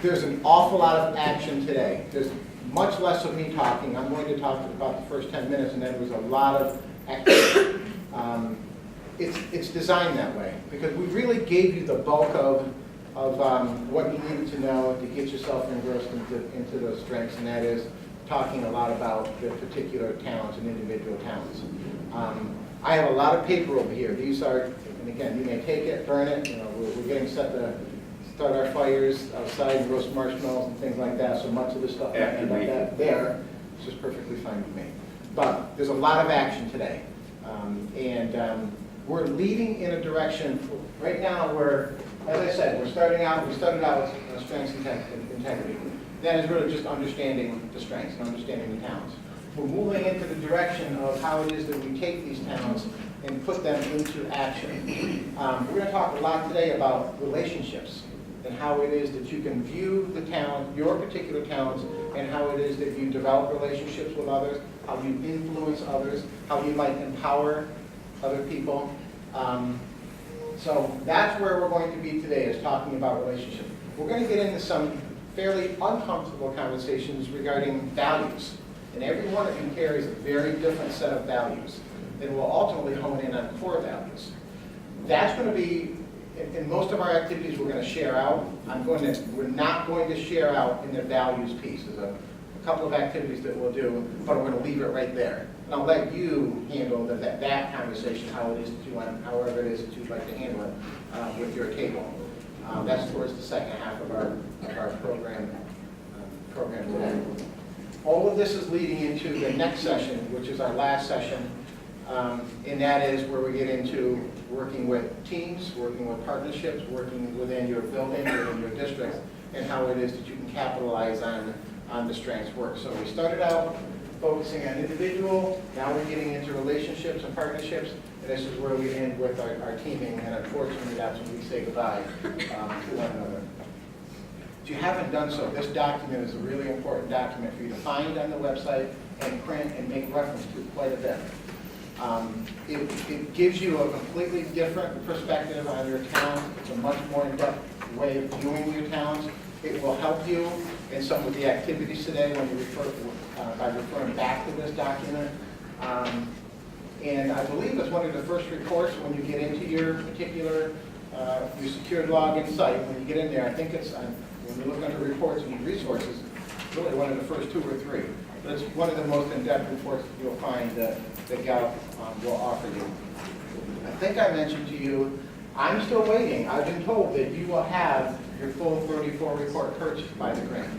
there's an awful lot of action today. There's much less of me talking. I'm going to talk about the first 10 minutes, and then there's a lot of activity. It's designed that way because we really gave you the bulk of what you needed to know to get yourself engrossed into those strengths, and that is talking a lot about the particular talents and individual talents. I have a lot of paper over here. These are, and again, you may take it, burn it. You know, we're getting set to start our fires outside and roast marshmallows and things like that. So much of the stuff like that there is just perfectly fine with me. But there's a lot of action today, and we're leading in a direction right now where, as I said, we started out with strengths and integrity. That is really just understanding the strengths and understanding the talents. We're moving into the direction of how it is that we take these talents and put them into action. We're going to talk a lot today about relationships and how it is that you can view the talent, your particular talents, and how it is that you develop relationships with others, how you influence others, how you might empower other people. So that's where we're going to be today, is talking about relationships. We're going to get into some fairly uncomfortable conversations regarding values. And every one of you carries a very different set of values that will ultimately hone in on core values. That's going to be, in most of our activities, we're going to share out. We're not going to share out in the values piece. There's a couple of activities that we'll do, but we're going to leave it right there. And I'll let you handle that conversation, how it is that you want, however it is that you'd like to handle it with your table. That's towards the second half of our program today. All of this is leading into the next session, which is our last session, and that is where we get into working with teams, working with partnerships, working within your building, within your district, and how it is that you can capitalize on the strengths work. So we started out focusing on individual, now we're getting into relationships and partnerships, and this is where we end with our teaming, and unfortunately that's when we say goodbye to one another. If you haven't done so, this document is a really important document for you to find on the website and print and make reference to quite a bit. It gives you a completely different perspective on your talents. It's a much more in-depth way of viewing your talents. It will help you in some of the activities today when you by referring back to this document. And I believe it's one of the first reports when you get into your particular your secured login site. When you get in there, I think it's when you look under reports and resources, really one of the first 2 or 3. But it's one of the most in-depth reports that you'll find that Gallup will offer you. I think I mentioned to you, I'm still waiting. I've been told that you will have your full 34 report purchased by the grant.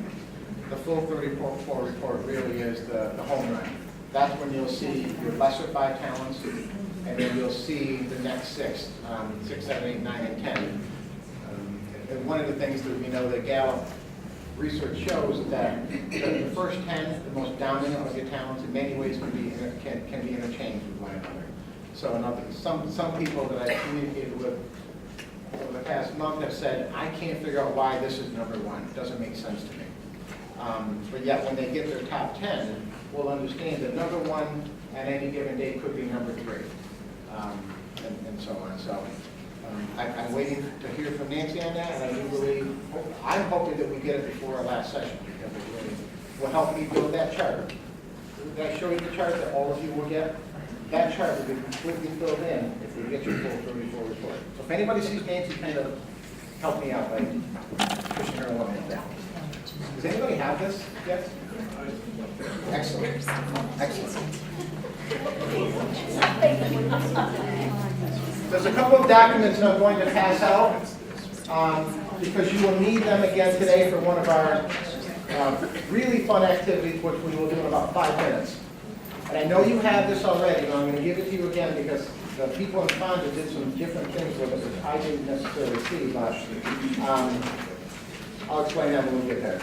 The full 34 report really is the home run. That's when you'll see your lesser 5 talents, and then you'll see the next 6, 7, 8, 9, and 10. And one of the things that we know that Gallup research shows that the first 10, the most dominant of your talents, in many ways can be interchanged with one another. So some people that I've communicated with over the past month have said, I can't figure out why this is number 1. It doesn't make sense to me. But yet when they get their top 10, we'll understand that number 1 at any given day could be number 3, and so on. So I'm waiting to hear from Nancy on that, and I do believe, I'm hoping that we get it before our last session, because it really will help me build that chart. Did I show you the chart that all of you will get? That chart will be completely filled in if we get your full 34 report. So if anybody sees Nancy, kind of help me out by pushing her along with that. Does anybody have this yet? Excellent. Excellent. There's a couple of documents that I'm going to pass out because you will need them again today for one of our really fun activities, which we will do in about 5 minutes. And I know you have this already, but I'm going to give it to you again because the people in Fonda did some different things with it, which I didn't necessarily see, but I'll explain that when we get there.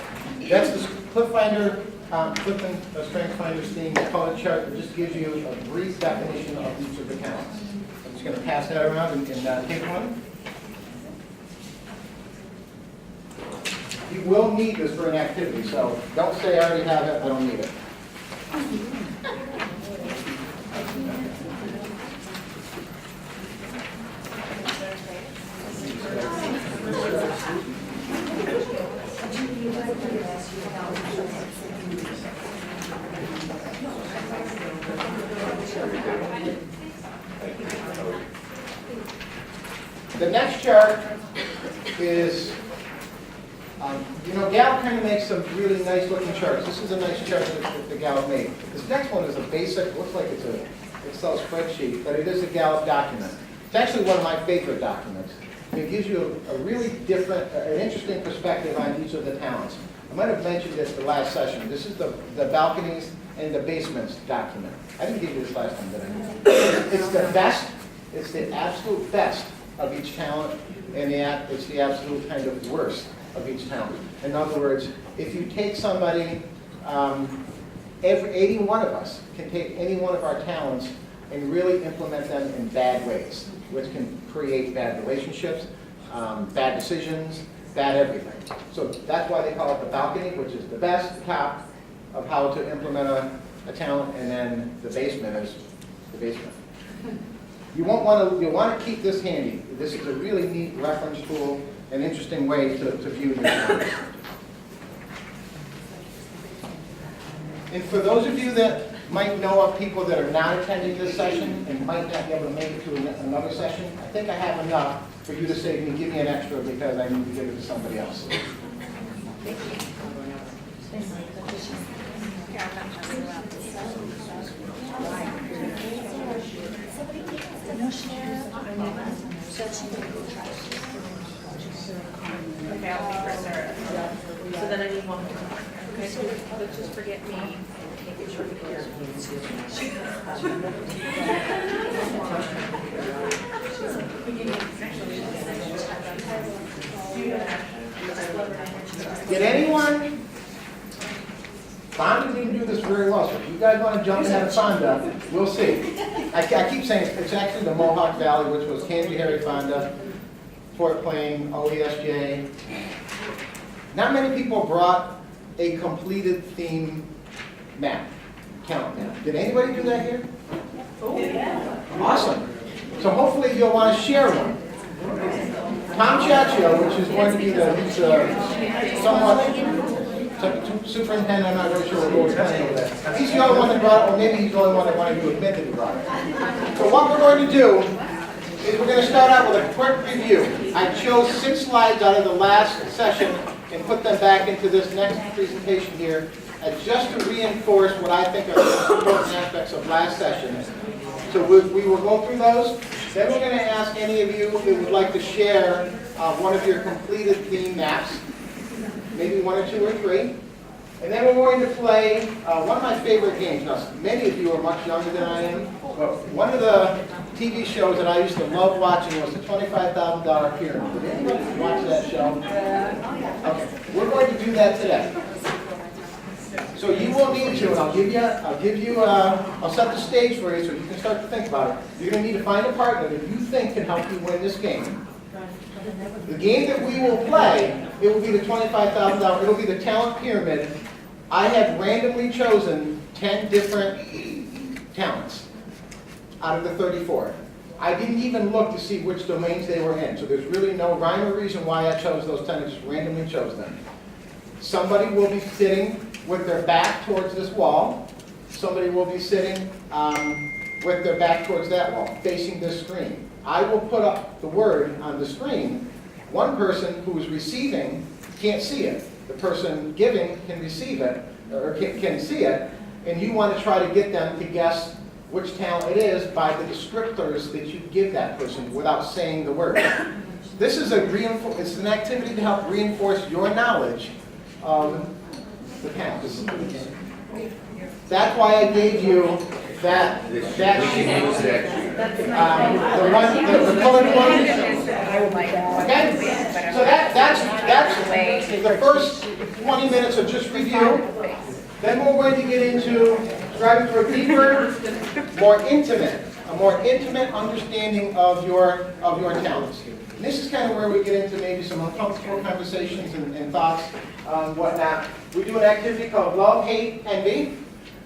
That's the Clifton Strength Finder Steam color chart that just gives you a brief definition of each of the talents. I'm just going to pass that around and take one. You will need this for an activity, so don't say I already have it, I don't need it. The next chart is, Gal kind of makes some really nice looking charts. This is a nice chart that the Gal made. This next one is a basic, looks like it's an Excel spreadsheet, but it is a Gal document. It's actually one of my favorite documents. It gives you a really different, an interesting perspective on each of the towns. I might have mentioned this the last session. This is the balconies and the basements document. I didn't give you this last time, did I? It's the best, it's the absolute best of each town, and it's the absolute kind of worst of each town. In other words, if you take somebody, 81 of us can take any one of our talents and really implement them in bad ways, which can create bad relationships, bad decisions, bad everything. So that's why they call it the balcony, which is the best top of how to implement a talent, and then the basement is the basement. You'll want to keep this handy. This is a really neat reference tool, an interesting way to view your talent. And for those of you that might know of people that are not attending this session and might not be able to make it to another session, I think I have enough for you to say to me, give me an extra because I need to give it to somebody else. Okay, I'll be for Sarah. So then I need one more. Okay, so let's just forget me and make it short here. Did anyone? Fonda didn't do this very well, so if you guys want to jump ahead of Fonda, we'll see. I keep saying it's actually the Mohawk Valley, which was Kansas Harry Fonda, Fort Plain, OESJ. Not many people brought a completed theme map, talent map. Did anybody do that here? Oh, yeah. Awesome. So hopefully you'll want to share one. Tom Chaccio, which is going to be the somewhat superintendent, I'm not really sure what he's playing over there. He's the only one that brought it, or maybe he's the only one that wanted to admit that he brought it. So what we're going to do is we're going to start out with a quick review. I chose 6 slides out of the last session and put them back into this next presentation here, just to reinforce what I think are the important aspects of last session. So we will go through those. Then we're going to ask any of you who would like to share one of your completed theme maps, maybe 1 or 2 or 3. And then we're going to play one of my favorite games. Now, many of you are much younger than I am, but one of the TV shows that I used to love watching was the $25,000 Pyramid. Did anybody watch that show? Okay, we're going to do that today. So you will need to, and I'll set the stage for you so you can start to think about it. You're going to need to find a partner that you think can help you win this game. The game that we will play, it will be the $25,000, it will be the talent pyramid. I have randomly chosen 10 different talents out of the 34. I didn't even look to see which domains they were in, so there's really no rhyme or reason why I chose those 10, I just randomly chose them. Somebody will be sitting with their back towards this wall. Somebody will be sitting with their back towards that wall, facing this screen. I will put up the word on the screen. One person who is receiving can't see it. The person giving can receive it, or can see it, and you want to try to get them to guess which talent it is by the descriptors that you give that person without saying the word. This is it's an activity to help reinforce your knowledge of the talents. That's why I gave you that sheet. The colored one. Okay? So that's the first 20 minutes of just review. Then we're going to get into driving for a deeper, a more intimate understanding of your talents. And this is kind of where we get into maybe some uncomfortable conversations and thoughts, whatnot. We do an activity called Love, Hate, Envy.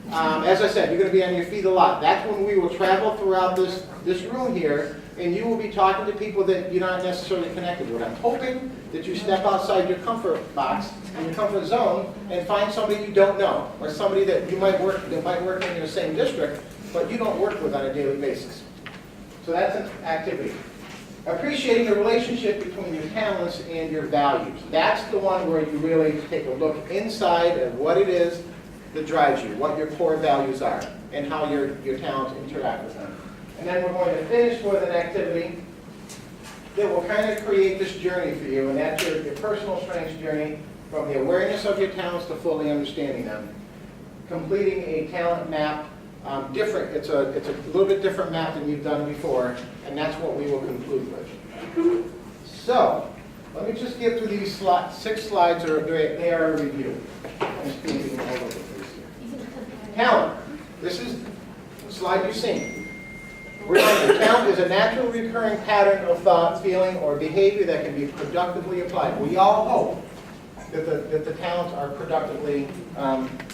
As I said, you're going to be on your feet a lot. That's when we will travel throughout this room here, and you will be talking to people that you're not necessarily connected with. I'm hoping that you step outside your comfort box, your comfort zone, and find somebody you don't know, or somebody that might work in your same district, but you don't work with on a daily basis. So that's an activity. Appreciating the relationship between your talents and your values. That's the one where you really take a look inside of what it is that drives you, what your core values are, and how your talents interact with them. And then we're going to finish with an activity that will kind of create this journey for you, and that's your personal strengths journey from the awareness of your talents to fully understanding them. Completing a talent map, it's a little bit different map than you've done before, and that's what we will conclude with. So, let me just get through these 6 slides, they are a review. I'm speaking all over the place here. Talent. This is the slide you've seen. Remember, talent is a natural recurring pattern of thought, feeling, or behavior that can be productively applied. We all hope that the talents are productively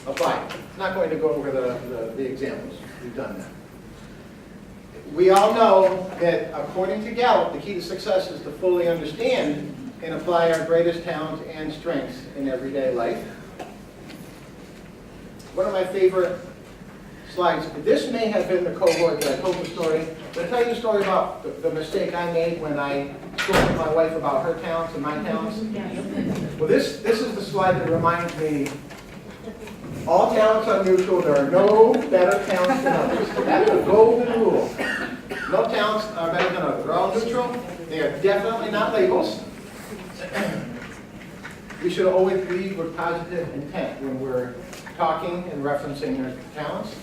applied. I'm not going to go over the examples. We've done that. We all know that according to Gallup, the key to success is to fully understand and apply our greatest talents and strengths in everyday life. One of my favorite slides, this may have been the cohort that I told the story, but I'll tell you a story about the mistake I made when I spoke to my wife about her talents and my talents. Well, this is the slide that reminds me, all talents are neutral, there are no better talents than others. That's a golden rule. No talents are better than others. They're all neutral, they are definitely not labels. We should always lead with positive intent when we're talking and referencing our talents.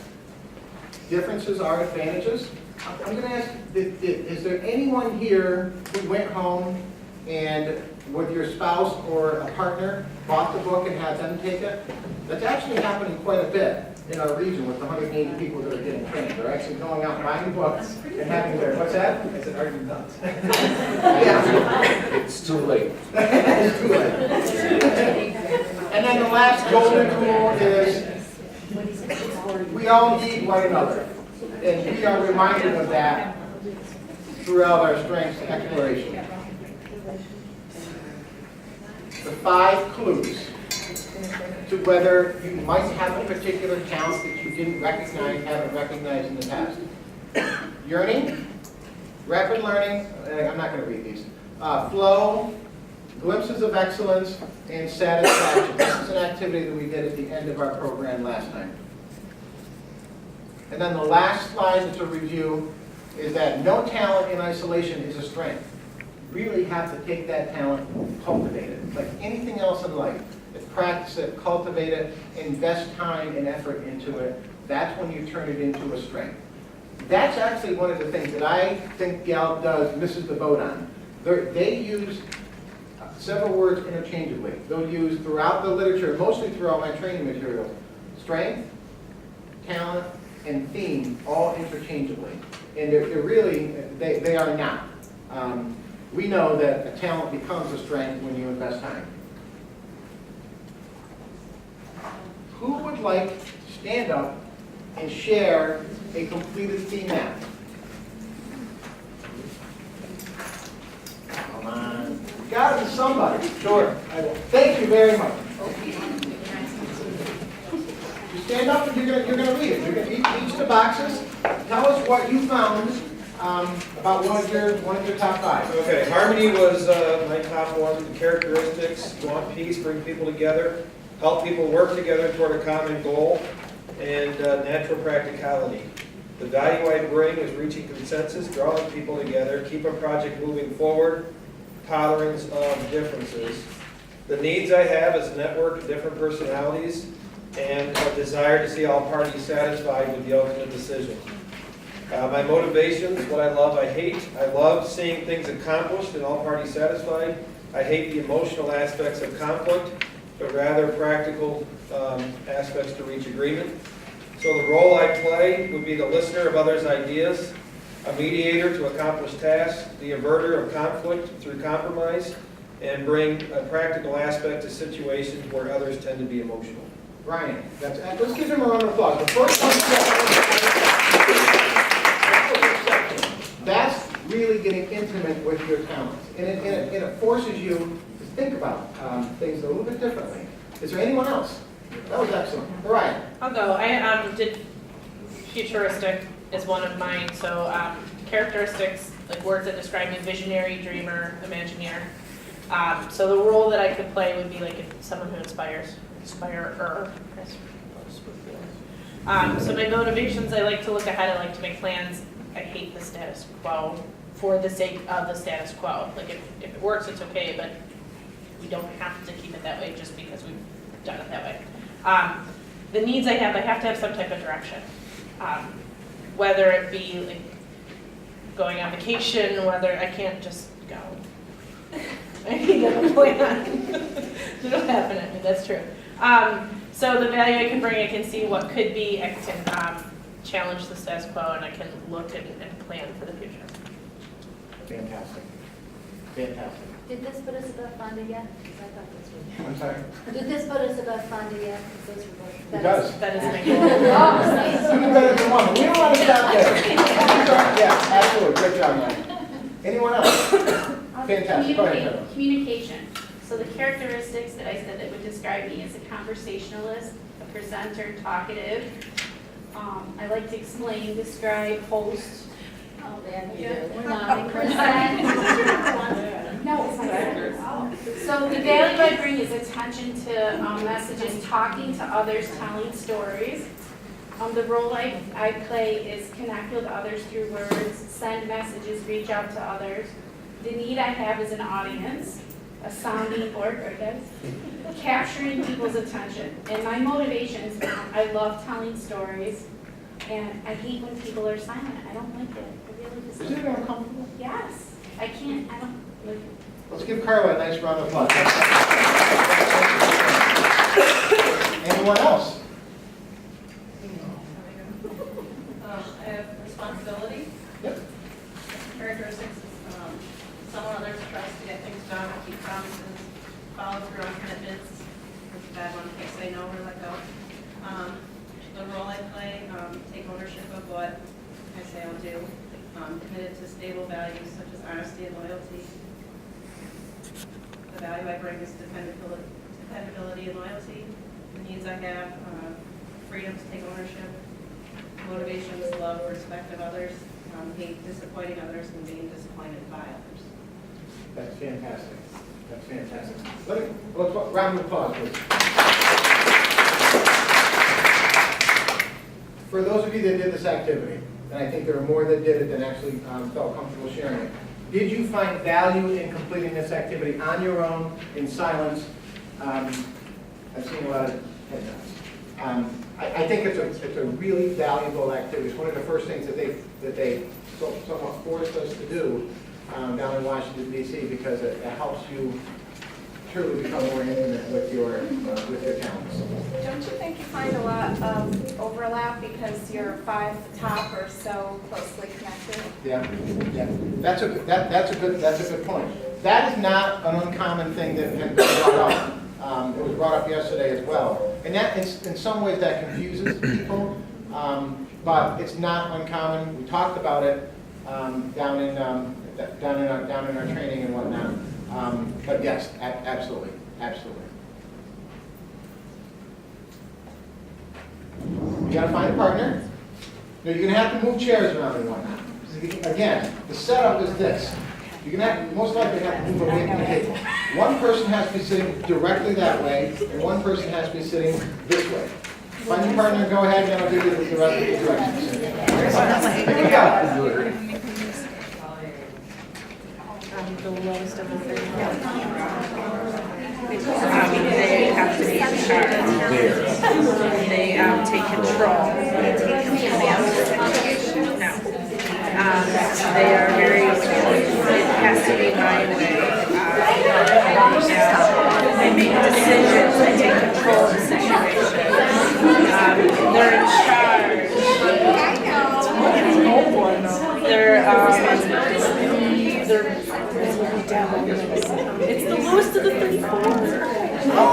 Differences are advantages. I'm going to ask, is there anyone here who went home and with your spouse or a partner bought the book and had them take it? That's actually happening quite a bit in our region with the 180 people that are getting trained. They're actually going out and buying books and having their, what's that? I said, are you nuts? Yeah. It's too late. It's too late. And then the last golden rule is we all need one another. And we are reminded of that throughout our strengths exploration. The 5 clues to whether you might have a particular talent that you didn't recognize, haven't recognized in the past. Yearning, rapid learning, I'm not going to read these, flow, glimpses of excellence, and satisfaction. This is an activity that we did at the end of our program last time. And then the last slide that's a review is that no talent in isolation is a strength. You really have to take that talent and cultivate it. It's like anything else in life. Practice it, cultivate it, invest time and effort into it. That's when you turn it into a strength. That's actually one of the things that I think Gallup misses the boat on. They use several words interchangeably. They'll use throughout the literature, mostly throughout my training materials, strength, talent, and theme all interchangeably. And they're really, they are not. We know that a talent becomes a strength when you invest time. Who would like to stand up and share a completed theme map? Come on. Got to be somebody. Sure. I will. Thank you very much. You stand up and you're going to read it. You're going to each of the boxes. Tell us what you found about one of your top 5. Okay, harmony was my top one. The characteristics: want peace, bring people together, help people work together toward a common goal, and natural practicality. The value I bring is reaching consensus, drawing people together, keep a project moving forward, tolerance of differences. The needs I have is a network of different personalities and a desire to see all parties satisfied with the ultimate decision. My motivations, what I love, I hate. I love seeing things accomplished and all parties satisfied. I hate the emotional aspects of conflict, but rather practical aspects to reach agreement. So the role I play would be the listener of others' ideas, a mediator to accomplish tasks, the averter of conflict through compromise, and bring a practical aspect to situations where others tend to be emotional. Brian, let's give him a round of applause. The first one, that's really getting intimate with your talents. And it forces you to think about things a little bit differently. Is there anyone else? That was excellent. Brian. I'll go. I did futuristic is one of mine. So characteristics, like words that describe me: visionary, dreamer, imagineer. So the role that I could play would be like someone who inspires, inspirer. So my motivations: I like to look ahead. I like to make plans. I hate the status quo for the sake of the status quo. Like if it works, it's okay, but we don't have to keep it that way just because we've done it that way. The needs I have to have some type of direction. Whether it be like going on vacation, whether I can't just go. I need a plan. It'll happen at me, that's true. So the value I can bring, I can see what could be, I can challenge the status quo, and I can look and plan for the future. Fantastic. Fantastic. Did this put us above Fonda yet? Because I thought this was. I'm sorry? Did this put us above Fonda yet? Because those were both. It does. That is my goal. Oh, Even better than one. We don't want to stop there. Yeah, absolutely. Great job, Mike. Anyone else? Fantastic. Go ahead, Heather. Communication. So the characteristics that I said that would describe me as a conversationalist, a presenter, talkative. I like to explain, describe, host. Oh, then you Yeah. do. We're not. Present. No, it's my favorite. So the value I bring is attention to messages, talking to others, telling stories. The role I play is connect with others through words, send messages, reach out to others. The need I have is an audience, a sounding board, right guys? Capturing people's attention. And my motivations, I love telling stories, and I hate when people are silent. I don't like it. I really just. Is it uncomfortable? Yes, I don't like it. Let's give Carla a nice round of applause. Anyone else? I have responsibility. Yep. Characteristics, someone others trust to get things done, keep promises, follow through on commitments. That's a bad one in case they know or let go. The role I play, take ownership of what I say I'll do. Committed to stable values such as honesty and loyalty. The value I bring is dependability and loyalty. The needs I have, freedom to take ownership. Motivations, love, respect of others, hate disappointing others, and being disappointed by others. That's fantastic. That's fantastic. Let's round of applause, please. For those of you that did this activity, and I think there are more that did it than actually felt comfortable sharing it, did you find value in completing this activity on your own, in silence? I've seen a lot of head nods. I think it's a really valuable activity. It's one of the first things that they somewhat forced us to do down in Washington, D.C., because it helps you truly become more intimate with your talents. Don't you think you find a lot of overlap because your 5 top are so closely connected? Yeah. That's a good point. That is not an uncommon thing that has been brought up. It was brought up yesterday as well, and that in some ways that confuses people, but it's not uncommon. We talked about it down in our training and whatnot. But yes, absolutely. You got to find a partner. Now, you're going to have to move chairs around and whatnot. Again, the setup is this. You're going to have, most likely have to move away from the table. One person has to be sitting directly that way, and one person has to be sitting this way. Find your partner, go ahead, and then I'll give you the rest of the directions. Here we go. The lowest of the three. They have to be in charge. They take control. No. They are very, it has to be my way. They make decisions, they take control of the situation. They're in charge. It's the lowest of the 34.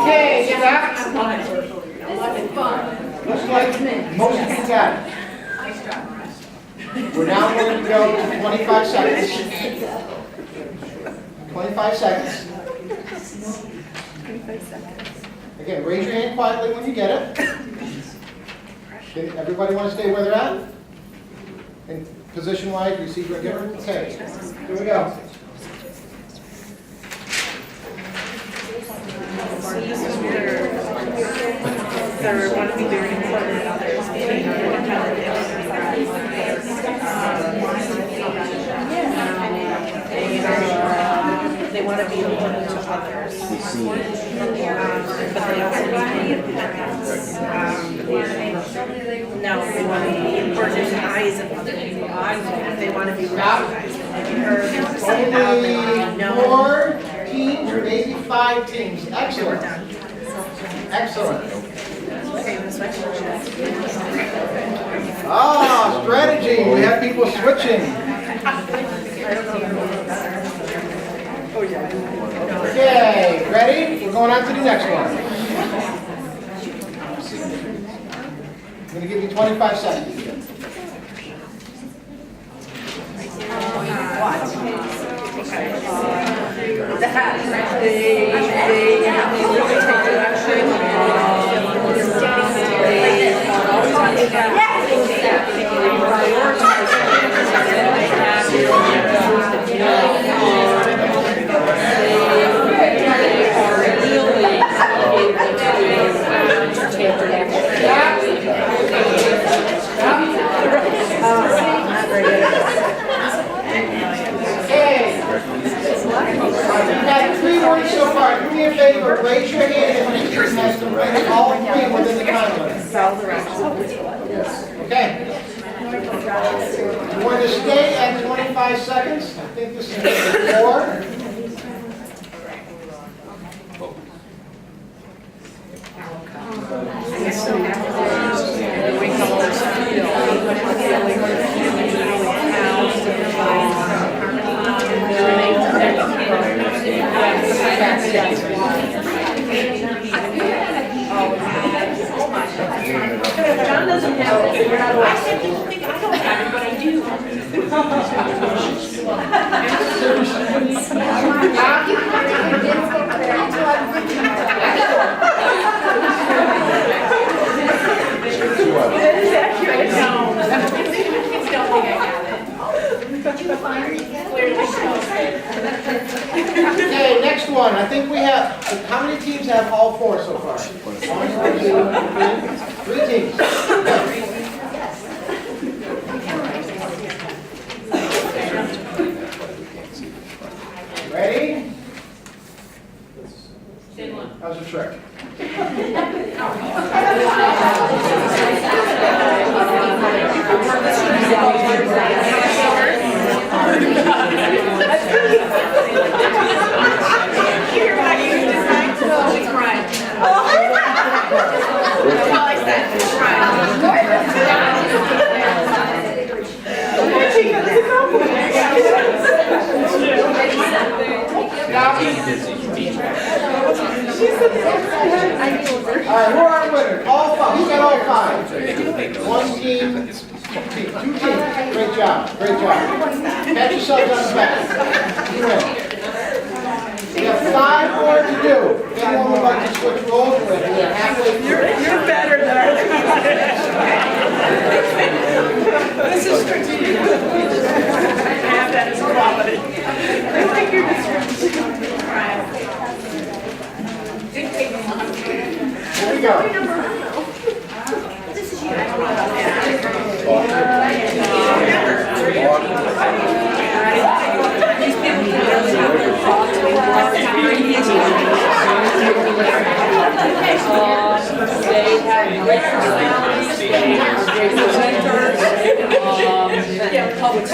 Okay, get back. Looks like most of you got it. We're now going to go to 25 seconds. 25 seconds. 25 seconds. Again, raise your hand quietly when you get it. Everybody want to stay where they're at? And position-wise, receiver and giver? Okay, here we go. There want to be very important in others, being they want to be important to others. But they also want to be no, they want to be important in the eyes of other people. They want to be recognized. Only 4 teams, or maybe 5 teams. Excellent. Excellent. Ah, strategy. We have people switching. Okay, ready? We're going on to the next one. I'm going to give you 25 seconds. So far, do me a favor, raise your hand if you has to bring all 3 within the time limit. Okay. You want to stay at 25 seconds? I think this is 4. John doesn't have it figured out. I said, people think I don't have it, but I do. That is accurate. No. Kids don't think I got it. Okay, next one. I think we have, how many teams have all 4 so far? 1, 2, 3 teams. Ready? How's the trick? All right, who are our winners? All 5. Who got all 5? 1 team, 2 teams. Great job. Great job. Pat yourselves on the back. You win. We have 5 more to do. If anyone would like to switch roles with, we're halfway through. You're better than I This is strategic. I have that as a quality. I like your description. Here we go. This is you. They have great personalities, great presenters, public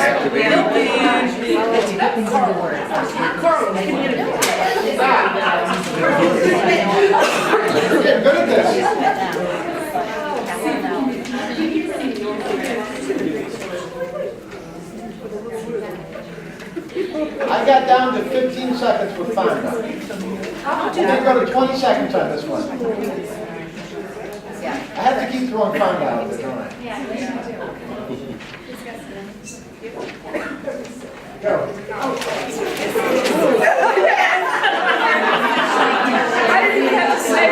You're getting good at this. I got down to 15 seconds with Fonda. I'm going to go to 20 seconds on this one. I have to keep throwing Fonda out there, don't I? Go. I didn't even have to say it.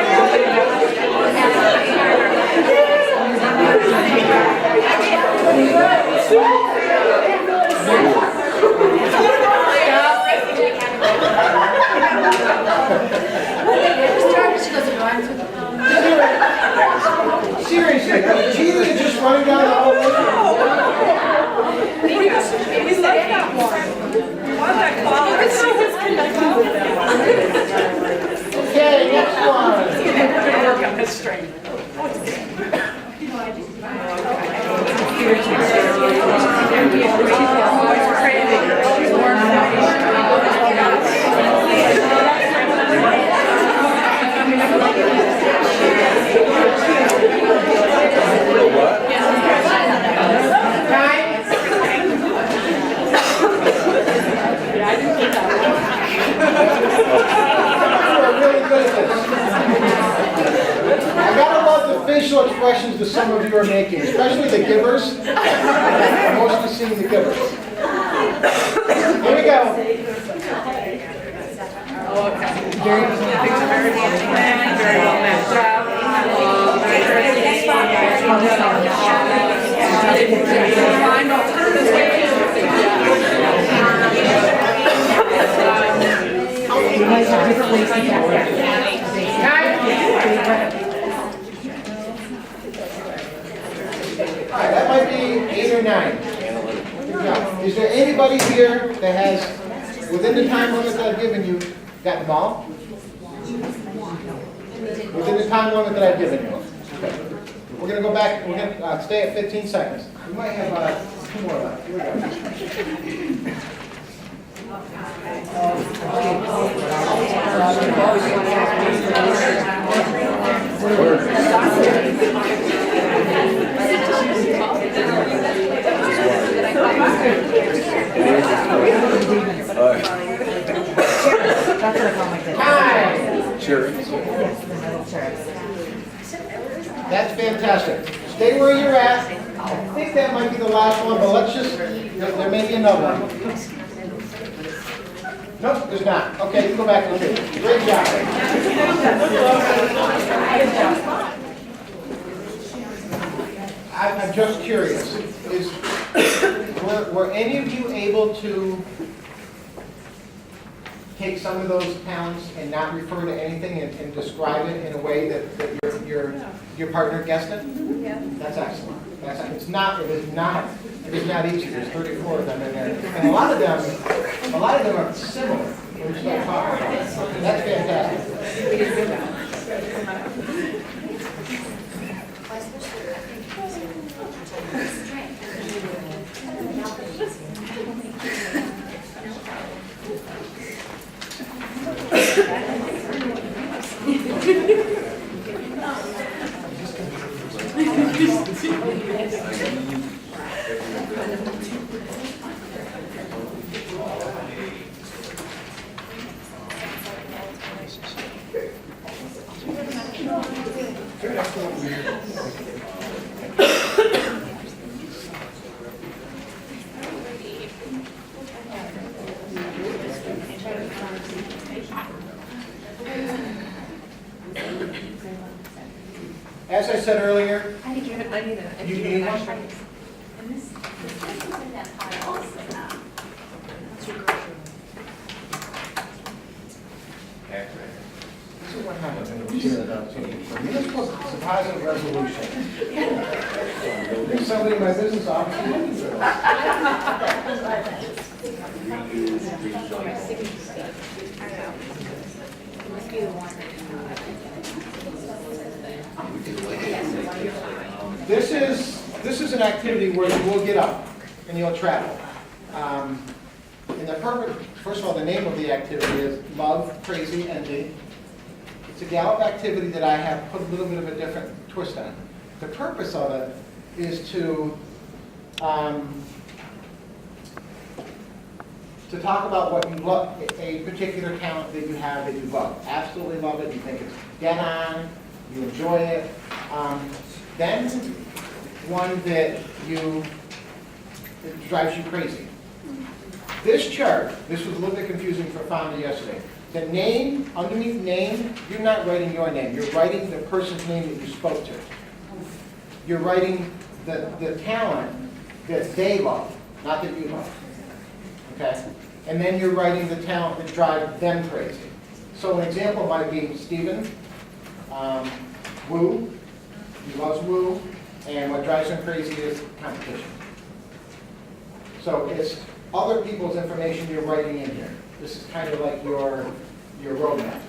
Okay, next one. Work on his strength. Really good at this. I gotta love the facial expressions that some of you are making, especially the givers. I'm mostly seeing the givers. Here we go. Very, things are very well planned, very well mapped out. Find alternative All right, that might be 8 or 9. Good job. Is there anybody here that has, within the time limit that I've given you, got them all? Within the time limit that I've given you. Okay. We're going to go back, we're going to stay at 15 seconds. We might have 2 more left. Here we go. That's fantastic. Stay where you're at. I think that might be the last one, but let's just, there may be another one. Nope, there's not. Okay, you go back to the table. Great job. I'm just curious, were any of you able to take some of those talents and not refer to anything and describe it in a way that your partner guessed it? Yeah. That's excellent. It is not easy. There's 34 of them in there. And a lot of them are similar when you start talking about it. That's fantastic. As I said earlier, you need one? This is what happens when you share it out to me. Municipal deposit resolution. There's somebody in my business office who looking for This is an activity where you will get up and you'll travel. And the purpose, first of all, the name of the activity is Love, Crazy, Envy. It's a Gallup activity that I have put a little bit of a different twist on. The purpose of it is to talk about what you love, a particular talent that you have that you love. Absolutely love it, you think it's dead on, you enjoy it. Then one that drives you crazy. This chart, this was a little bit confusing for Fonda yesterday. The name, underneath name, you're not writing your name. You're writing the person's name that you spoke to. You're writing the talent that they love, not that you love. Okay? And then you're writing the talent that drives them crazy. So an example might be Stephen, woo, he loves woo, and what drives him crazy is competition. So other people's information you're writing in here. This is kind of like your roadmap.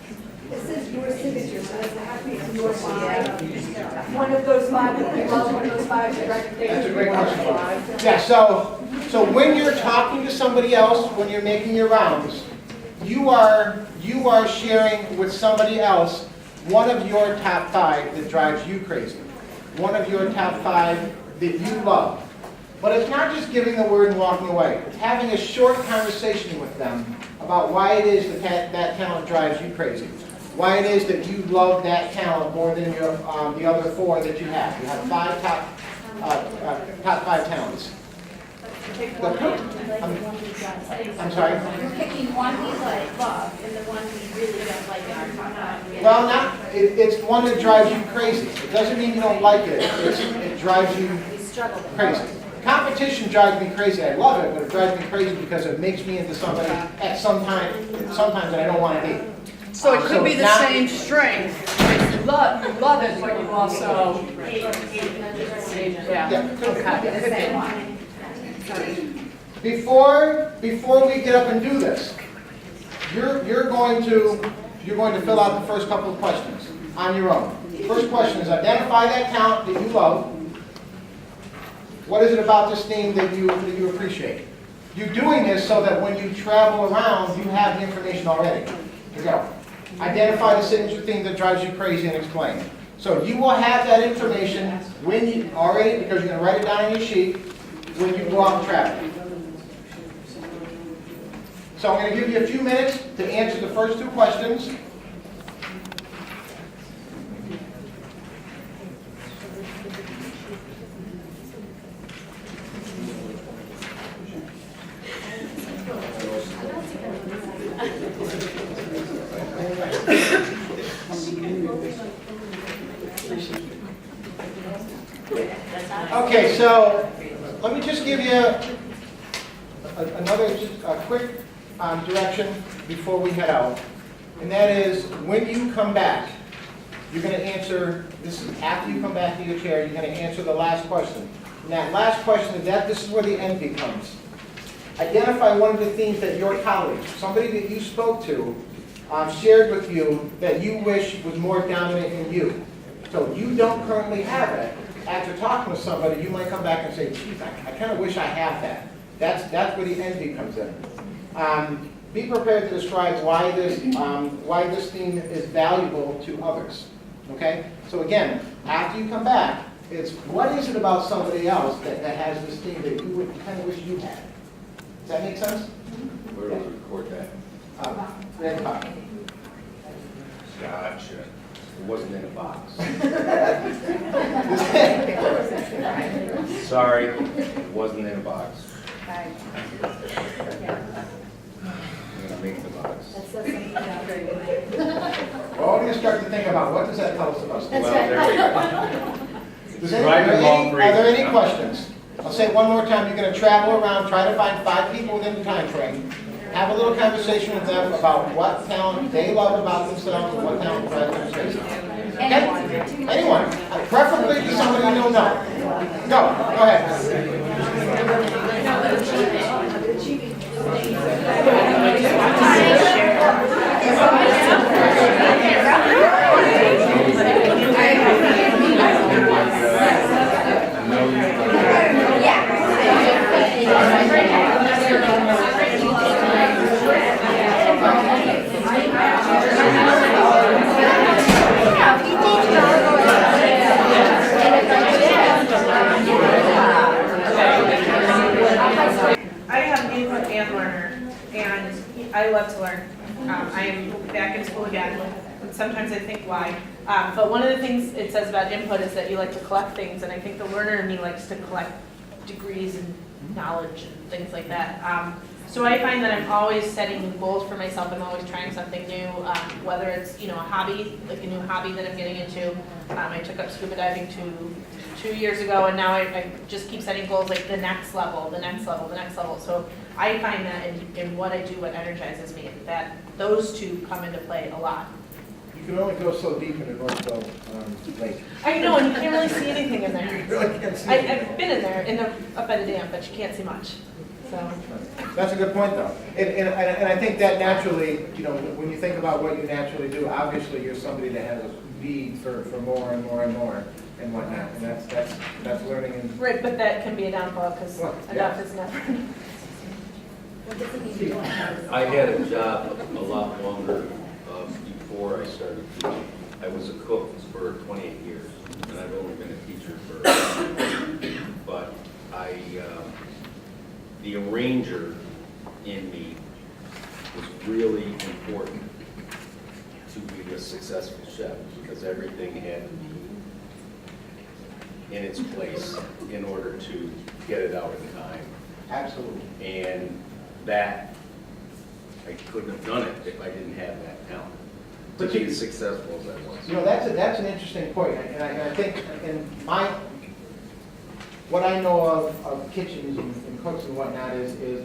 This is your signature, so does it have to be your five? One of those five that you love, one of those five you recommend? That's a great question. Yeah, so when you're talking to somebody else, when you're making your rounds, you are sharing with somebody else one of your top 5 that drives you crazy. One of your top 5 that you love. But it's not just giving the word and walking away. It's having a short conversation with them about why it is that that talent drives you crazy. Why it is that you love that talent more than your, the other 4 that you have. You have 5 top 5 talents. I'm sorry? We're picking one we like, love, and the one we really don't like in our top 5. Well, it's one that drives you crazy. It doesn't mean you don't like it. It drives you crazy. Competition drives me crazy. I love it, but it drives me crazy because it makes me into somebody at sometimes that I don't want to be. So it could be the now- same strength. You love it, but you also. Yeah, okay. Before we get up and do this, you're going to fill out the first couple of questions on your own. The first question is identify that talent that you love. What is it about this theme that you appreciate? You're doing this so that when you travel around, you have the information already. Here you go. Identify the signature theme that drives you crazy and explain. So you will have that information when you already, because you're going to write it down on your sheet, when you go out and travel. So I'm going to give you a few minutes to answer the first 2 questions. Okay, so let me just give you another quick direction before we head out. And that is, when you come back, you're going to answer, this is after you come back to your chair, you're going to answer the last question. And that last question, this is where the end becomes. Identify one of the themes that your colleagues, somebody that you spoke to, shared with you that you wish was more dominant in you. So you don't currently have it. After talking with somebody, you might come back and say, geez, I kind of wish I had that. That's where the envy comes in. Be prepared to describe why this theme is valuable to others. Okay? So again, after you come back, it's what is it about somebody else that has this theme that you would kind of wish you had? Does that make sense? Where do we record that? Red box. Gotcha. It wasn't in a box. Sorry, it wasn't in a box. I'm gonna make the box. We're all going to start to think about what does that tell us about students. Well, there we go. Are there any questions? I'll say it one more time. You're going to travel around, try to find 5 people within the time frame. Have a little conversation with them about what talent they love about themselves and what talent drives them crazy. Okay? Anyone. Preferably to somebody you don't know. Go ahead. I have an input and learner, and I love to learn. I am back in school again, and sometimes I think why. But one of the things it says about input is that you like to collect things, and I think the learner in me likes to collect degrees and knowledge and things like that. So I find that I'm always setting goals for myself. I'm always trying something new, whether it's a hobby, like a new hobby that I'm getting into. I took up scuba diving 2 years ago, and now I just keep setting goals like the next level, the next level, the next level. So I find that in what I do, what energizes me, that those 2 come into play a lot. You can only go so deep in the Northville Lake. I know, and you can't really see anything in there. You really can't see I've been in there, up by the dam, but you can't see much. So, That's a good point, though. And I think that naturally, you know, when you think about what you naturally do, obviously you're somebody that has a need for more and more and more and whatnot. And that's learning and. right, but that can be a downfall because Well, enough yeah. is never. What does it mean to join? I had a job a lot longer before I started teaching. I was a cook for 28 years, and I've only been a teacher for, but the arranger in me was really important to be a successful chef, because everything had to be in its place in order to get it out in time. Absolutely. And that, I couldn't have done it if I didn't have that talent to But be you- as successful as I was. You know, that's an interesting point, and I think, what I know of kitchens and cooks and whatnot is the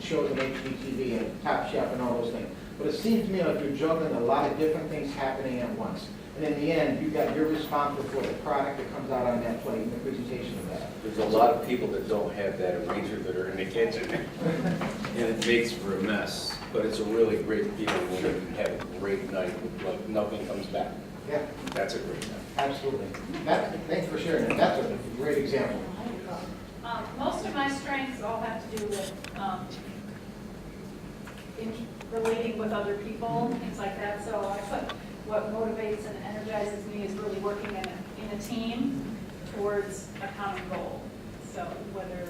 shows on HGTV and Top Chef and all those things. But it seems to me like you're juggling a lot of different things happening at once. And in the end, you're responsible for the product that comes out on that plate and the presentation of that. There's a lot of people that don't have that arranger that are in the kitchen, and it makes for a mess. But it's a really great feeling when you have a great night, like nothing comes back. Yeah, That's a great night. absolutely. Thanks for sharing that. That's a great example. Most of my strengths all have to do with relating with other people, things like that. So I put what motivates and energizes me is really working in a team towards a common goal. So whether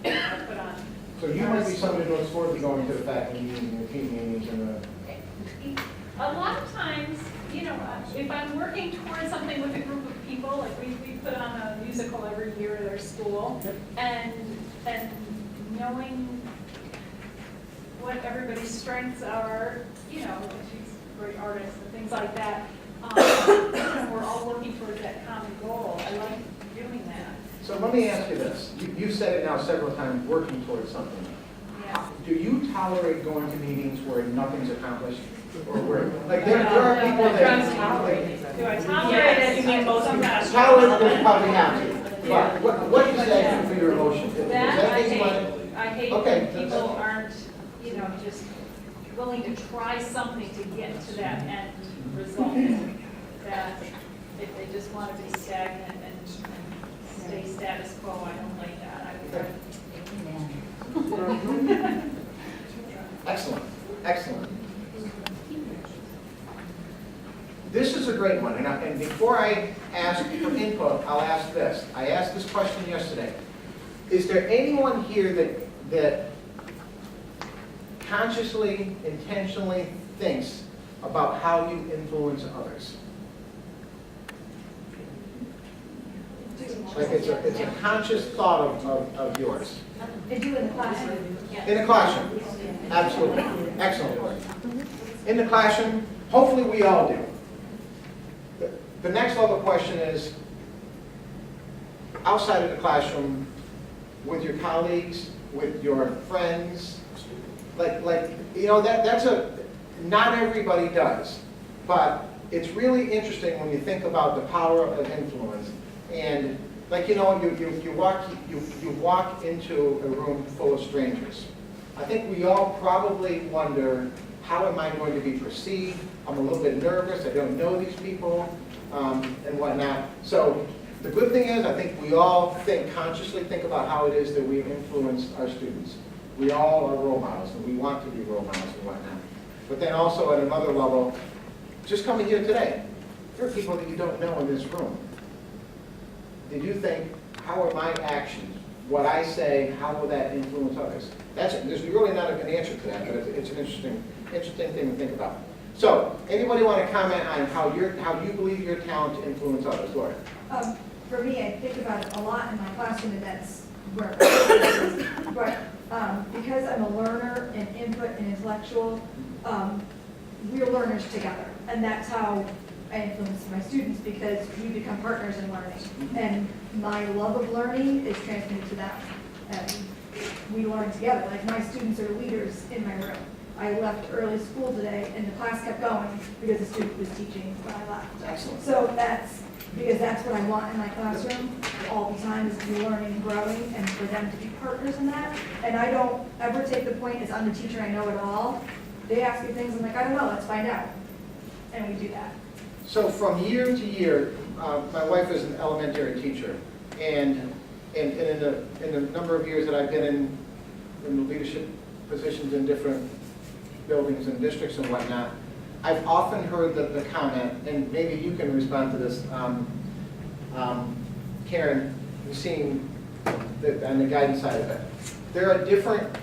I put on. So you might be somebody who looks forward to going to the faculty meetings and the team meetings and the. A lot of times, you know, if I'm working towards something with a group of people, like we put on a musical every year at our school, and knowing what everybody's strengths are, you know, she's a great artist and things like that, and we're all working towards that common goal. I like doing that. So let me ask you this. You've said it now several times, working towards something. Yeah. Do you tolerate going to meetings where nothing's accomplished? Or where, like, there are people that. Do I tolerate it? You mean most of that? Tolerate, you probably have to. But what does that do for your emotions? Does That I make you hate. want- I hate Okay, when people aren't, you know, just willing to try something to get to that end result. That if they just want to be stagnant and stay status quo, I don't like that. Excellent, excellent. This is a great one, and before I ask for input, I'll ask this. I asked this question yesterday. Is there anyone here that consciously, intentionally thinks about how you influence others? Like it's a conscious thought of yours. They do in the classroom. In the classroom, absolutely. Excellent word. In the classroom, hopefully we all do. The next level question is, outside of the classroom, with your colleagues, with your friends, like you know, that's not everybody does, but it's really interesting when you think about the power of influence. And like, you know, you walk into a room full of strangers. I think we all probably wonder, how am I going to be perceived? I'm a little bit nervous, I don't know these people, and whatnot. So the good thing is, I think we all consciously think about how it is that we influence our students. We all are role models, and we want to be role models and whatnot. But then also at another level, just coming here today, there are people that you don't know in this room. Did you think, how are my actions, what I say, how will that influence others? There's really not an answer to that, but it's an interesting thing to think about. So, anybody want to comment on how you believe your talent to influence others? Laura? For me, I think about it a lot in my classroom, and that's where I is. But because I'm a learner and input and intellectual, we're learners together. And that's how I influence my students, because we become partners in learning. And my love of learning is transmitted to them. And we learn together. Like, my students are leaders in my room. I left early school today, and the class kept going because the student was teaching when I left. Excellent. So that's because that's what I want in my classroom all the time, is to be learning and growing, and for them to be partners in that. And I don't ever take the point as I'm the teacher, I know it all. They ask me things, I'm like, I don't know, let's find out. And we do that. So from year to year, my wife is an elementary teacher, and in the number of years that I've been in the leadership positions in different buildings and districts and whatnot, I've often heard the comment, and maybe you can respond to this, Karen, seeing on the guidance side of it. There are different,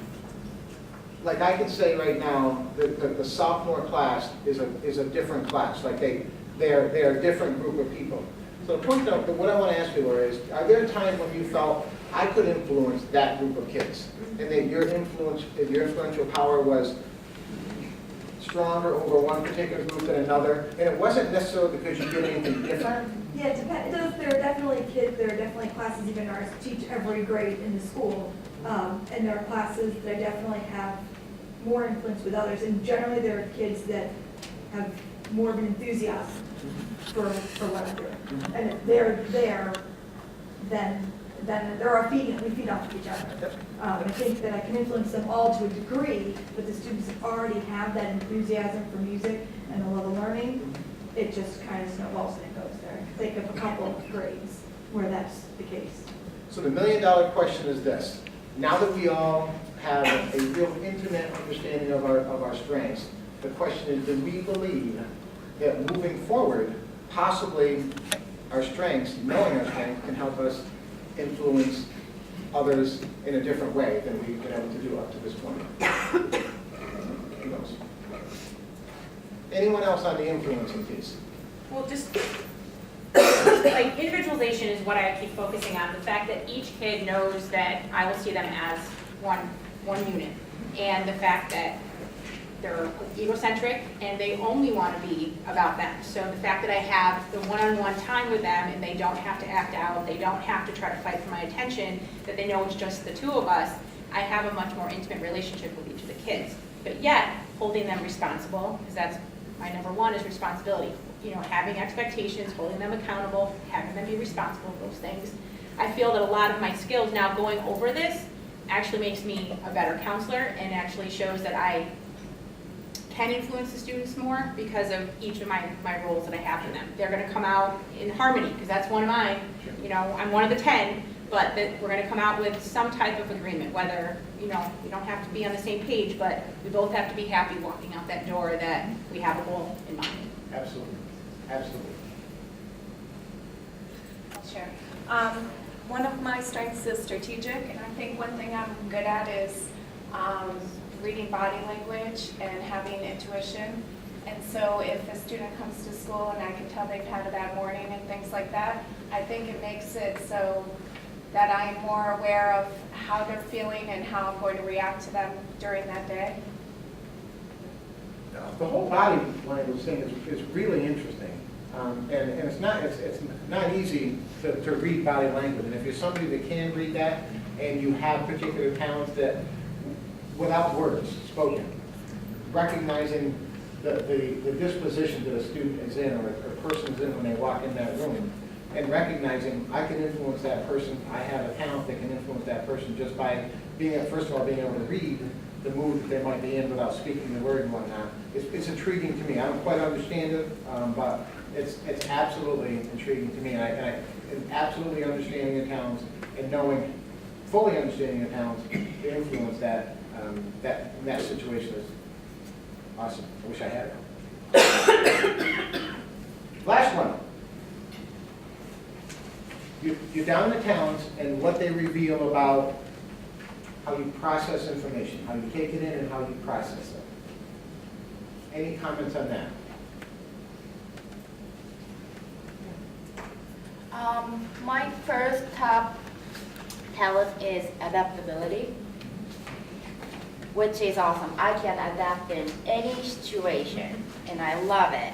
like I could say right now, the sophomore class is a different class. Like they're a different group of people. So the point that what I want to ask you, Laura, is are there times when you felt I could influence that group of kids, and that your influential power was stronger over one particular group than another, and it wasn't necessarily because you did anything different? Yeah, it depends. There are definitely kids, there are definitely classes, even ours teach every grade in the school. And there are classes that I definitely have more influence with others. And generally there are kids that have more of an enthusiasm for what I'm doing. And if they're there, then there are we feed off of each other. I think that I can influence them all to a degree, but the students that already have that enthusiasm for music and the love of learning, it just kind of snowballs and it goes there. Think of a couple of grades where that's the case. So the million-dollar question is this. Now that we all have a real intimate understanding of our strengths, the question is, do we believe that moving forward, possibly our strengths, knowing our strengths, can help us influence others in a different way than we've been able to do up to this point? Who knows? Anyone else on the influencing piece? Well, just like individualization is what I keep focusing on. The fact that each kid knows that I will see them as one unit, and the fact that they're egocentric and they only want to be about them. So the fact that I have the one-on-one time with them and they don't have to act out, they don't have to try to fight for my attention, that they know it's just the two of us, I have a much more intimate relationship with each of the kids. But yet, holding them responsible, because that's my number one is responsibility. You know, having expectations, holding them accountable, having them be responsible for those things. I feel that a lot of my skills now going over this actually makes me a better counselor and actually shows that I can influence the students more because of each of my roles that I have for them. They're going to come out in harmony, because that's one of mine. You know, I'm one of the 10, but that we're going to come out with some type of agreement, whether, you know, we don't have to be on the same page, but we both have to be happy walking out that door that we have a goal in mind. Absolutely. Absolutely. Sure. One of my strengths is strategic, and I think one thing I'm good at is reading body language and having intuition. And so if a student comes to school and I can tell they've had a bad morning and things like that, I think it makes it so that I'm more aware of how they're feeling and how I'm going to react to them during that day. The whole body language thing is really interesting, and it's not easy to read body language. And if you're somebody that can read that, and you have particular talents that, without words spoken, recognizing the disposition that a student is in or a person's in when they walk in that room, and recognizing I can influence that person, I have a talent that can influence that person just by being, first of all, being able to read the mood that they might be in without speaking the word and whatnot. It's intriguing to me. I don't quite understand it, but it's absolutely intriguing to me. And absolutely understanding your talents and knowing, fully understanding your talents to influence that that situation is awesome. I wish I had it. Last one. You're down to talents and what they reveal about how you process information, how you take it in and how you process it. Any comments on that? My first top talent is adaptability, which is awesome. I can adapt in any situation, and I love it.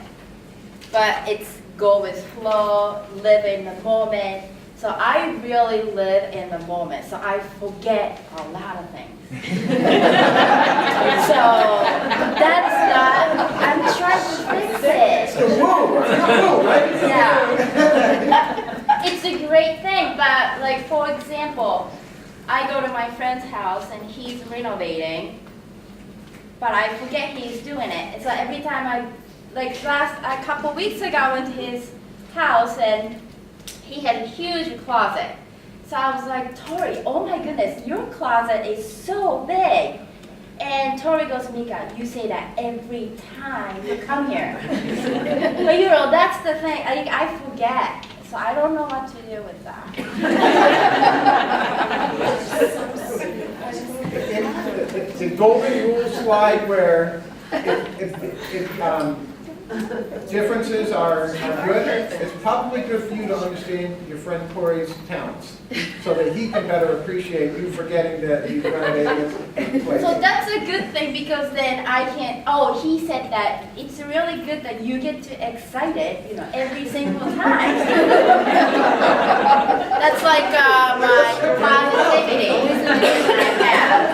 But it's go with flow, live in the moment. So I really live in the moment, so I forget a lot of things. So that's not, I'm trying to fix it. It's the rule, right? Yeah. example, I go to my friend's house and he's renovating, but I forget he's doing it. And so every time a couple weeks ago, I went to his house and he had a huge closet. So I was like, Tori, oh my goodness, your closet is so big. And Tori goes, Mika, you say that every time you come here. But you know, that's the thing, I forget. So I don't know what to do with that. The golden rule slide where differences are good. It's probably good for you to understand your friend Corey's talents, so that he can better appreciate you forgetting that he's renovating his place. So that's a good thing because then I can, oh, he said that it's really good that you get too excited, you know, every single time. That's like my positivity that I have.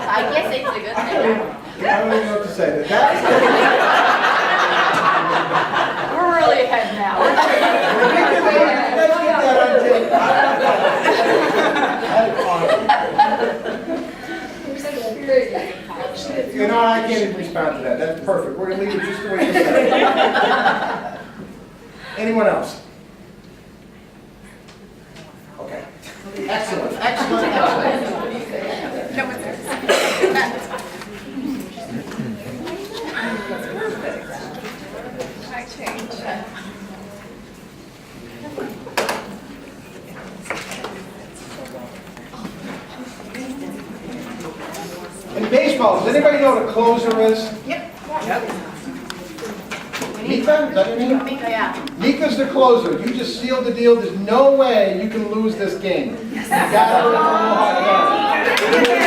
I guess it's a good thing. I don't even know what to say. We're really ahead now. Let's get that on tape. You know, I can't even respond to that. That's perfect. We're going to leave it just the way you said it. Anyone else? Okay. Excellent, excellent, excellent. I changed. In baseball, does anybody know what a closer is? Yep. Mika, is that your name? Mika, yeah. Mika's the closer. You just sealed the deal. There's no way you can lose this game. You got it.